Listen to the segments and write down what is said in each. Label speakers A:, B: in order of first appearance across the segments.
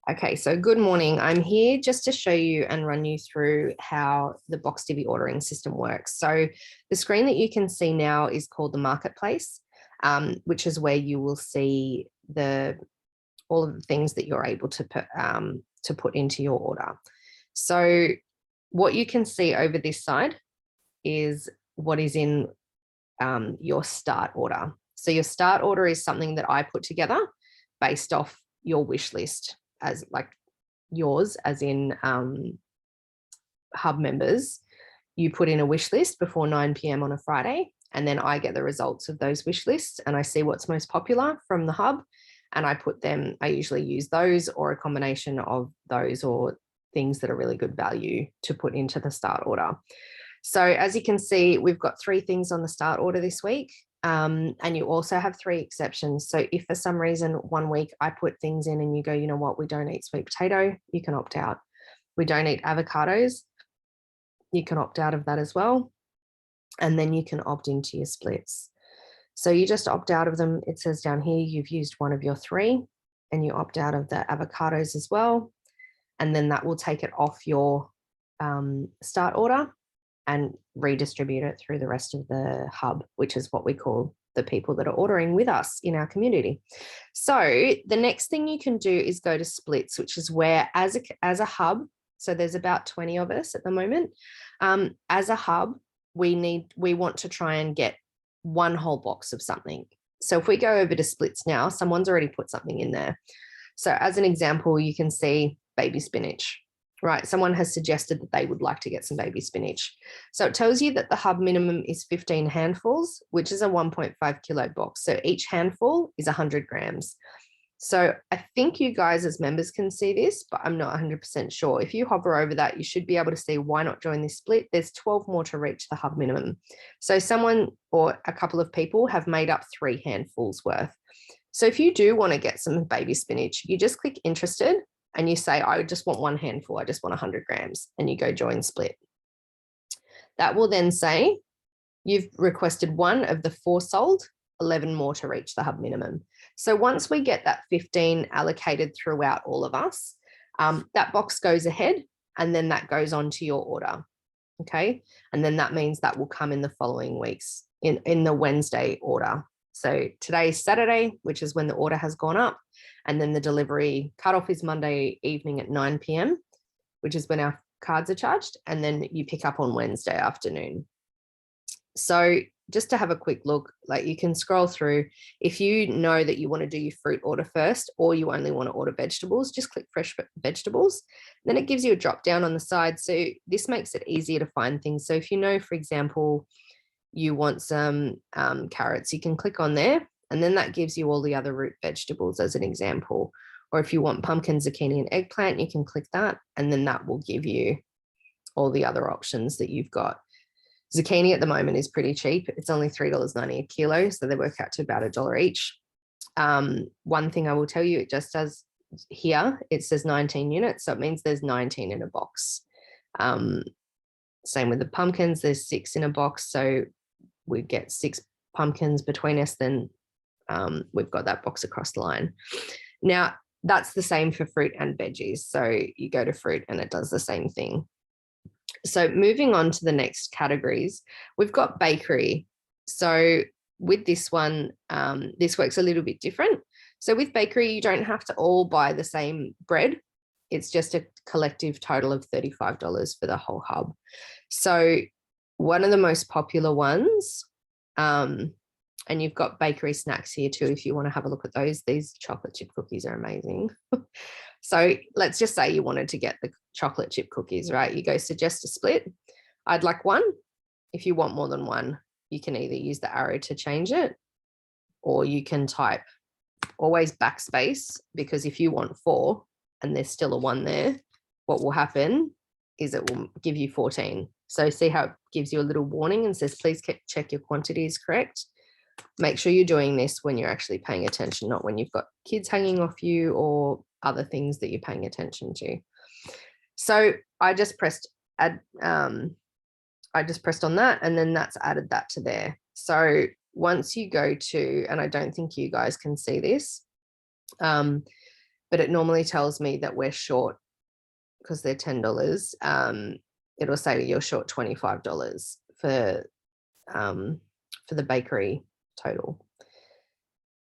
A: Okay, so good morning. I'm here just to show you and run you through how the Box Divvy ordering system works. So the screen that you can see now is called the marketplace, which is where you will see all of the things that you're able to put into your order. So what you can see over this side is what is in your start order. So your start order is something that I put together based off your wish list, as like yours, as in hub members. You put in a wish list before 9 p.m. on a Friday, and then I get the results of those wish lists and I see what's most popular from the hub, and I usually use those or a combination of those or things that are really good value to put into the start order. So as you can see, we've got 3 things on the start order this week. And you also have 3 exceptions. So if for some reason one week I put things in and you go, you know what, we don't eat sweet potato, you can opt out. We don't eat avocados, you can opt out of that as well. And then you can opt into your splits. So you just opt out of them. It says down here, you've used one of your 3 and you opt out of the avocados as well. And then that will take it off your start order and redistribute it through the rest of the hub, which is what we call the people that are ordering with us in our community. So the next thing you can do is go to splits, which is where as a hub, so there's about 20 of us at the moment. As a hub, we want to try and get one whole box of something. So if we go over to splits now, someone's already put something in there. So as an example, you can see baby spinach. Right, someone has suggested that they would like to get some baby spinach. So it tells you that the hub minimum is 15 handfuls, which is a 1.5 kilo box. So each handful is 100 grams. So I think you guys as members can see this, but I'm not 100% sure. If you hover over that, you should be able to see why not join this split. There's 12 more to reach the hub minimum. So someone or a couple of people have made up 3 handfuls worth. So if you do want to get some baby spinach, you just click interested and you say, I just want 1 handful, I just want 100 grams, and you go join split. That will then say you've requested 1 of the 4 sold, 11 more to reach the hub minimum. So once we get that 15 allocated throughout all of us, that box goes ahead and then that goes on to your order. Okay. And then that means that will come in the following weeks in the Wednesday order. So today's Saturday, which is when the order has gone up, and then the delivery cutoff is Monday evening at 9 p.m, which is when our cards are charged, and then you pick up on Wednesday afternoon. So just to have a quick look, like you can scroll through. If you know that you want to do your fruit order first, or you only want to order vegetables, just click fresh vegetables. Then it gives you a drop down on the side. So this makes it easier to find things. So if you know, for example, you want some carrots, you can click on there, and then that gives you all the other root vegetables as an example. Or if you want pumpkin, zucchini, and eggplant, you can click that, and then that will give you all the other options that you've got. Zucchini at the moment is pretty cheap. It's only $3.90 a kilo, so they work out to about $1 each. One thing I will tell you, it just does here, it says 19 units, so it means there's 19 in a box. Same with the pumpkins, there's 6 in a box, so we get 6 pumpkins between us, then we've got that box across the line. Now, that's the same for fruit and veggies. So you go to fruit and it does the same thing. So moving on to the next categories, we've got bakery. So with this one, this works a little bit different. So with bakery, you don't have to all buy the same bread. It's just a collective total of $35 for the whole hub. So one of the most popular ones, and you've got bakery snacks here too, if you want to have a look at those. These chocolate chip cookies are amazing. So let's just say you wanted to get the chocolate chip cookies, right? You go suggest a split. I'd like 1. If you want more than 1, you can either use the arrow to change it, or you can type always backspace, because if you want 4 and there's still a 1 there, what will happen is it will give you 14. So see how it gives you a little warning and says, please check your quantity is correct. Make sure you're doing this when you're actually paying attention, not when you've got kids hanging off you or other things that you're paying attention to. So I just pressed add, I just pressed on that, and then that's added that to there. So once you go to, and I don't think you guys can see this, but it normally tells me that we're short because they're $10. It'll say you're short $25 for the bakery total.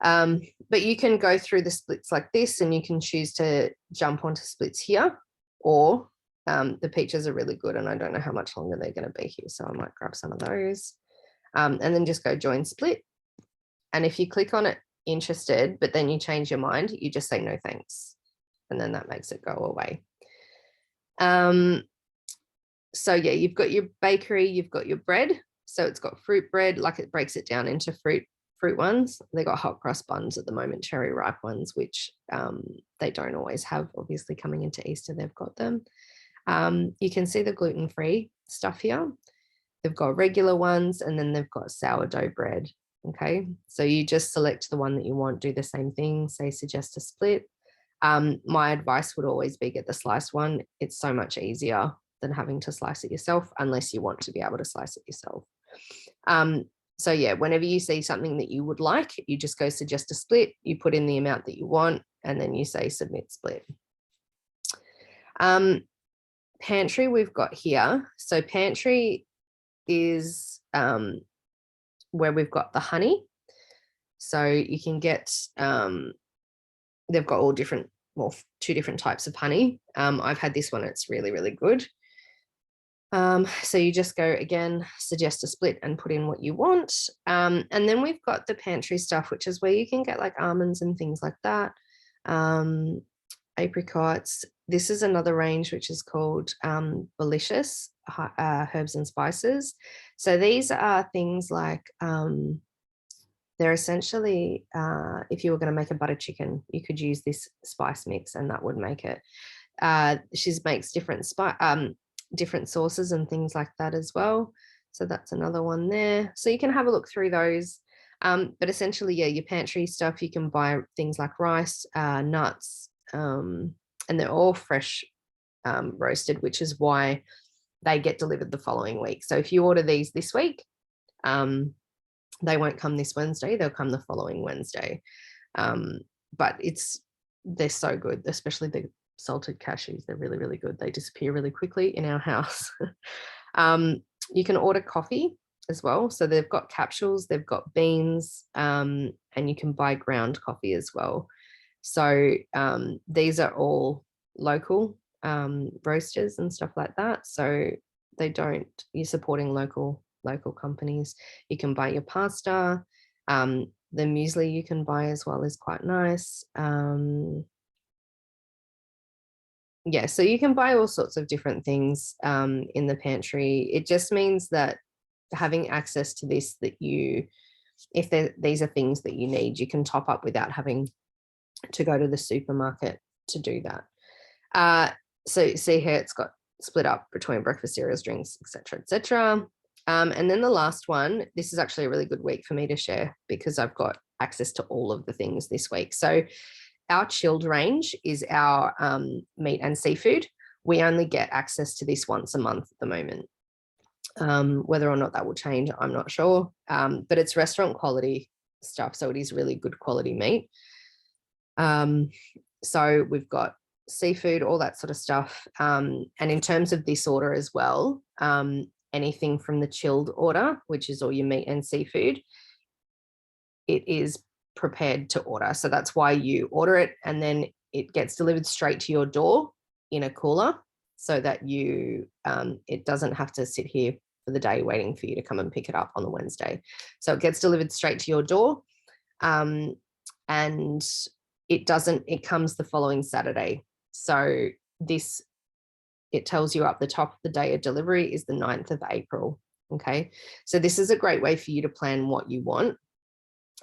A: But you can go through the splits like this, and you can choose to jump onto splits here, or the peaches are really good, and I don't know how much longer they're going to be here, so I might grab some of those, and then just go join split. And if you click on it interested, but then you change your mind, you just say no thanks, and then that makes it go away. So yeah, you've got your bakery, you've got your bread. So it's got fruit bread, like it breaks it down into fruit ones. They got hot cross buns at the moment, cherry ripe ones, which they don't always have. Obviously, coming into Easter, they've got them. You can see the gluten-free stuff here. They've got regular ones, and then they've got sourdough bread. Okay, so you just select the one that you want, do the same thing, say suggest a split. My advice would always be get the sliced one. It's so much easier than having to slice it yourself, unless you want to be able to slice it yourself. So yeah, whenever you see something that you would like, you just go suggest a split, you put in the amount that you want, and then you say submit split. Pantry we've got here. So pantry is where we've got the honey. So you can get, they've got all different, well, 2 different types of honey. I've had this one, it's really, really good. So you just go again, suggest a split and put in what you want. And then we've got the pantry stuff, which is where you can get like almonds and things like that. Apricots. This is another range which is called Delicious Herbs and Spices. So these are things like, they're essentially, if you were going to make a butter chicken, you could use this spice mix and that would make it. She makes different sauces and things like that as well. So that's another one there. So you can have a look through those. But essentially, yeah, your pantry stuff, you can buy things like rice, nuts, and they're all fresh roasted, which is why they get delivered the following week. So if you order these this week, they won't come this Wednesday, they'll come the following Wednesday. But they're so good, especially the salted cashews. They're really, really good. They disappear really quickly in our house. You can order coffee as well. So they've got capsules, they've got beans, and you can buy ground coffee as well. So these are all local roasters and stuff like that. So you're supporting local companies. You can buy your pasta. The muesli you can buy as well is quite nice. Yeah, so you can buy all sorts of different things in the pantry. It just means that having access to this, that if these are things that you need, you can top up without having to go to the supermarket to do that. So see here, it's got split up between breakfast cereals, drinks, etc., etc. And then the last one, this is actually a really good week for me to share because I've got access to all of the things this week. So our chilled range is our meat and seafood. We only get access to this once a month at the moment. Whether or not that will change, I'm not sure. But it's restaurant quality stuff, so it is really good quality meat. So we've got seafood, all that sort of stuff. And in terms of this order as well, anything from the chilled order, which is all your meat and seafood, it is prepared to order. So that's why you order it and then it gets delivered straight to your door in a cooler so that it doesn't have to sit here for the day waiting for you to come and pick it up on the Wednesday. So it gets delivered straight to your door, and it comes the following Saturday. So it tells you up the top, the day of delivery is the 9th of April. Okay. So this is a great way for you to plan what you want.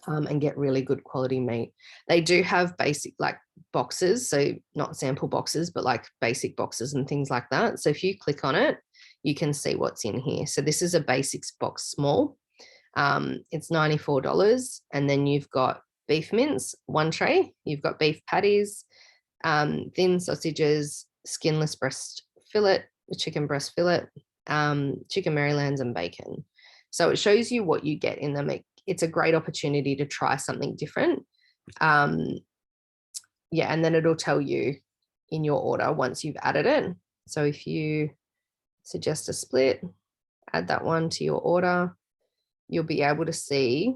A: And get really good quality meat. They do have basic like boxes, so not sample boxes, but like basic boxes and things like that. So if you click on it, you can see what's in here. So this is a basics box small. It's $94. And then you've got beef mince, 1 tray. You've got beef patties, thin sausages, skinless breast fillet, chicken breast fillet, chicken Marylands and bacon. So it shows you what you get in them. It's a great opportunity to try something different. yeah, and then it'll tell you in your order once you've added it. So if you suggest a split, add that one to your order, you'll be able to see.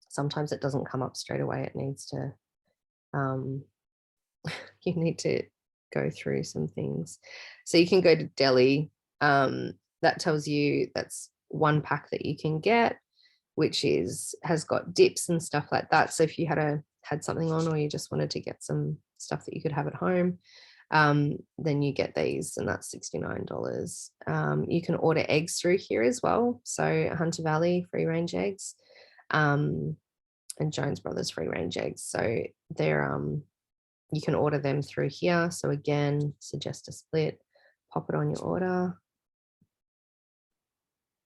A: Sometimes it doesn't come up straight away. It needs to, you need to go through some things. So you can go to deli. That tells you that's one pack that you can get, which has got dips and stuff like that. So if you had something on, or you just wanted to get some stuff that you could have at home, then you get these, and that's $69. You can order eggs through here as well. So Hunter Valley free range eggs, and Jones Brothers free range eggs. So they're you can order them through here. So again, suggest a split, pop it on your order,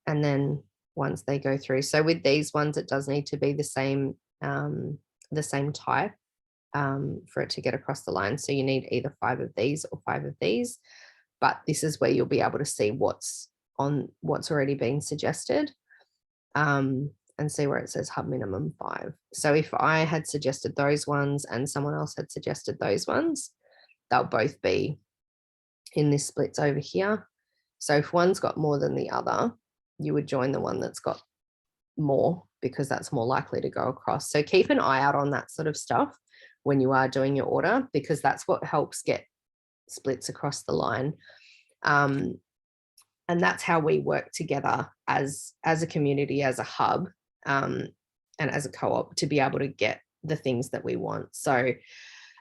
A: and then once they go through. So with these ones, it does need to be the same type for it to get across the line. So you need either 5 of these or 5 of these, but this is where you'll be able to see what's already been suggested, and see where it says hub minimum 5. So if I had suggested those ones and someone else had suggested those ones, they'll both be in this splits over here. So if one's got more than the other, you would join the one that's got more, because that's more likely to go across. So keep an eye out on that sort of stuff when you are doing your order, because that's what helps get splits across the line. And that's how we work together as a community, as a hub, and as a co-op, to be able to get the things that we want. So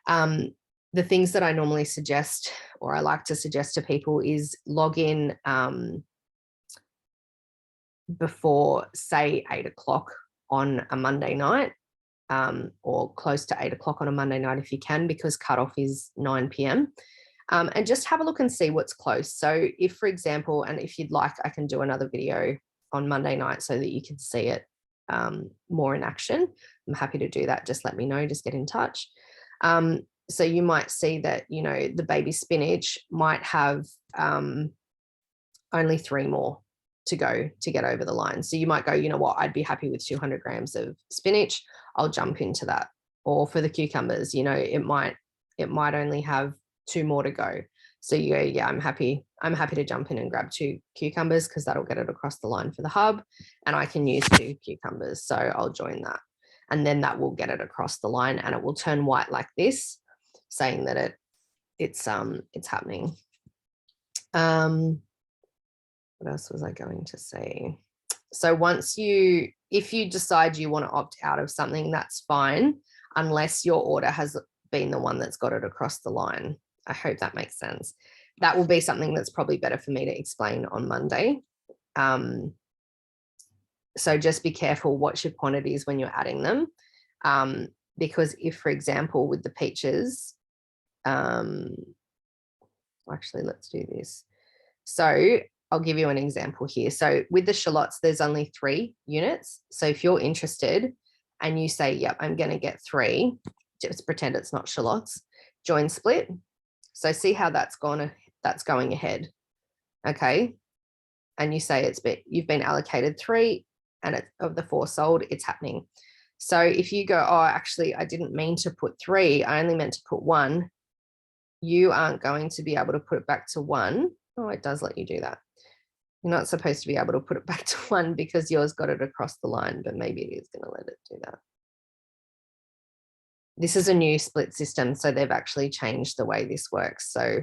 A: the things that I normally suggest, or I like to suggest to people, is log in before, say, 8 o'clock on a Monday night, or close to 8 o'clock on a Monday night if you can, because cutoff is 9 p.m. And just have a look and see what's close. So if, for example, and if you'd like, I can do another video on Monday night so that you can see it more in action. I'm happy to do that. Just let me know, just get in touch. So you might see that, you know, the baby spinach might have only 3 more to go to get over the line. So you might go, you know what, I'd be happy with 200 grams of spinach. I'll jump into that. Or for the cucumbers, you know, it might only have 2 more to go. So you go, yeah, I'm happy to jump in and grab 2 cucumbers, because that'll get it across the line for the hub, and I can use 2 cucumbers. So I'll join that. And then that will get it across the line, and it will turn white like this, saying that it's happening. What else was I going to say? So if you decide you want to opt out of something, that's fine, unless your order has been the one that's got it across the line. I hope that makes sense. That will be something that's probably better for me to explain on Monday. So just be careful what your quantities when you're adding them. Because if, for example, with the peaches, actually, let's do this. So I'll give you an example here. So with the shallots, there's only 3 units. So if you're interested and you say, yep, I'm going to get 3, just pretend it's not shallots, join split. So see how that's going ahead. Okay. And you say you've been allocated 3, and of the 4 sold, it's happening. So if you go, oh, actually, I didn't mean to put 3, I only meant to put 1, you aren't going to be able to put it back to 1. Oh, it does let you do that. You're not supposed to be able to put it back to 1 because yours got it across the line, but maybe it is going to let it do that. This is a new split system, so they've actually changed the way this works. So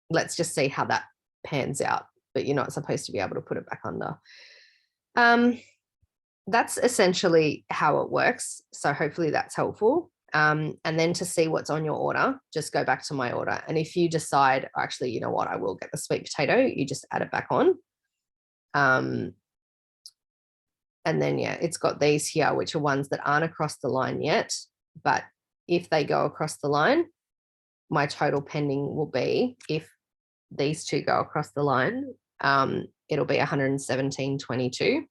A: let's just see how that pans out, but you're not supposed to be able to put it back under. That's essentially how it works. So hopefully that's helpful. And then to see what's on your order, just go back to my order. And if you decide, actually, you know what, I will get the sweet potato, you just add it back on. And then, yeah, it's got these here, which are ones that aren't across the line yet. But if they go across the line, my total pending will be, if these 2 go across the line, it'll be $117.22,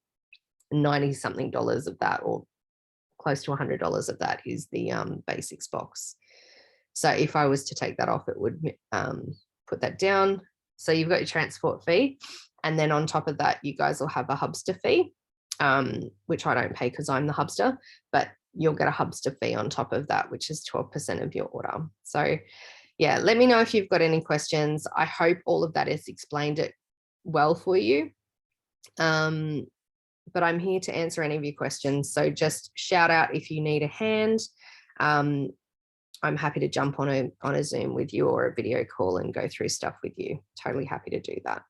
A: 90 something dollars of that, or close to $100 of that, is the basics box. So if I was to take that off, it would put that down. So you've got your transport fee, and then on top of that, you guys will have a hubster fee, which I don't pay because I'm the hubster, but you'll get a Hubster fee on top of that, which is 12% of your order. So yeah, let me know if you've got any questions. I hope all of that has explained it well for you. But I'm here to answer any of your questions. So just shout out if you need a hand. I'm happy to jump on a Zoom with you or a video call and go through stuff with you. Totally happy to do that.